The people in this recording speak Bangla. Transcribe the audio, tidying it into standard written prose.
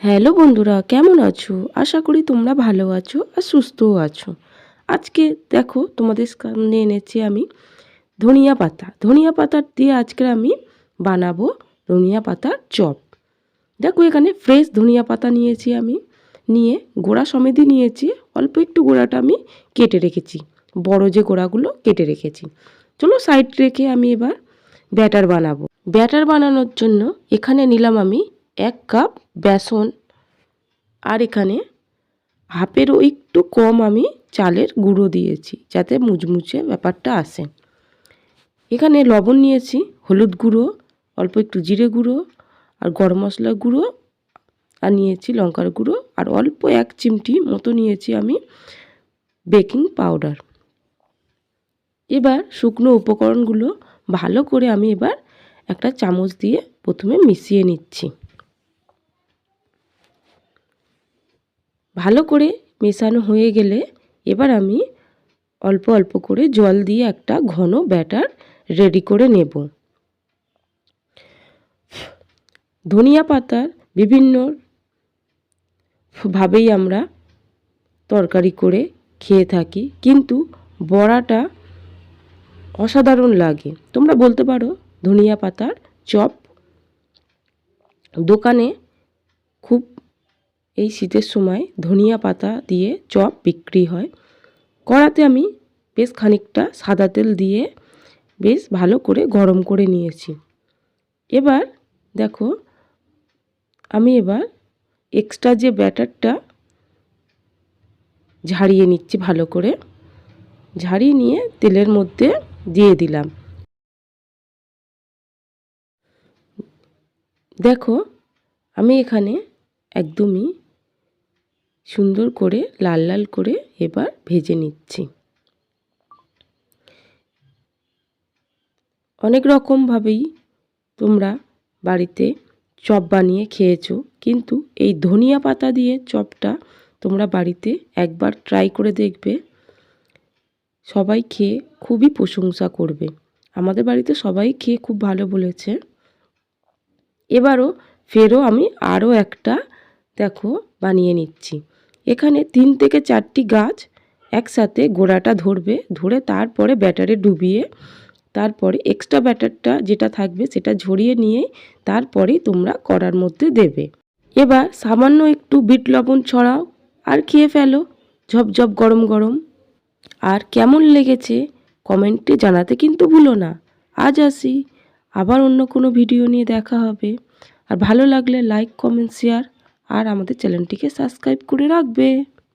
হ্যালো বন্ধুরা, কেমন আছো? আশা করি তোমরা ভালো আছো আর সুস্থও আছো। আজকে দেখো তোমাদের সামনে এনেছি আমি ধনিয়া পাতা। ধনিয়া পাতা দিয়ে আজকে আমি বানাবো ধনিয়া পাতার চপ। দেখো এখানে ফ্রেশ ধনিয়া পাতা নিয়েছি আমি, নিয়ে গোড়া সমেতই নিয়েছি। অল্প একটু গোড়াটা আমি কেটে রেখেছি, বড় যে গোড়াগুলো কেটে রেখেছি। চলো সাইড রেখে আমি এবার ব্যাটার বানাবো। ব্যাটার বানানোর জন্য এখানে নিলাম আমি 1 কাপ বেসন, আর এখানে হাফেরও একটু কম আমি চালের গুঁড়ো দিয়েছি যাতে মুচমুচে ব্যাপারটা আসে। এখানে লবণ নিয়েছি, হলুদ গুঁড়ো, অল্প একটু জিরে গুঁড়ো আর গরম মশলার গুঁড়ো, আর নিয়েছি লঙ্কার গুঁড়ো, আর অল্প 1 চিমটি মতো নিয়েছি আমি বেকিং পাউডার। এবার শুকনো উপকরণগুলো ভালো করে আমি এবার একটা চামচ দিয়ে প্রথমে মিশিয়ে নিচ্ছি। ভালো করে মেশানো হয়ে গেলে এবার আমি অল্প অল্প করে জল দিয়ে একটা ঘন ব্যাটার রেডি করে নেব। ধনিয়া পাতার বিভিন্ন ভাবেই আমরা তরকারি করে খেয়ে থাকি, কিন্তু বড়াটা অসাধারণ লাগে। তোমরা বলতে পারো ধনিয়া পাতার চপ। দোকানে খুব এই শীতের সময় ধনিয়া পাতা দিয়ে চপ বিক্রি হয়। কড়াতে আমি বেশ খানিকটা সাদা তেল দিয়ে বেশ ভালো করে গরম করে নিয়েছি। এবার দেখো আমি এবার এক্সট্রা যে ব্যাটারটা ঝাড়িয়ে নিচ্ছি, ভালো করে ঝাড়িয়ে নিয়ে তেলের মধ্যে দিয়ে দিলাম। দেখো আমি এখানে একদমই সুন্দর করে লাল লাল করে এবার ভেজে নিচ্ছি। অনেক রকমভাবেই তোমরা বাড়িতে চপ বানিয়ে খেয়েছো, কিন্তু এই ধনিয়া পাতা দিয়ে চপটা তোমরা বাড়িতে একবার ট্রাই করে দেখবে, সবাই খেয়ে খুবই প্রশংসা করবে। আমাদের বাড়িতে সবাই খেয়ে খুব ভালো বলেছে। এবারও ফেরও আমি আরও একটা দেখো বানিয়ে নিচ্ছি। এখানে 3 থেকে 4টি গাছ একসাথে গোড়াটা ধরবে, ধরে তারপরে ব্যাটারে ডুবিয়ে তারপরে এক্সট্রা ব্যাটারটা যেটা থাকবে সেটা ঝরিয়ে নিয়ে তারপরে তোমরা কড়ার মধ্যে দেবে। এবার সামান্য একটু বিট লবণ ছড়াও আর খেয়ে ফেলো ঝপঝপ গরম গরম। আর কেমন লেগেছে কমেন্টে জানাতে কিন্তু ভুলো না। আজ আসি, আবার অন্য কোনো ভিডিও নিয়ে দেখা হবে। আর ভালো লাগলে লাইক, কমেন্ট, শেয়ার আর আমাদের চ্যানেলটিকে সাবস্ক্রাইব করে রাখবে।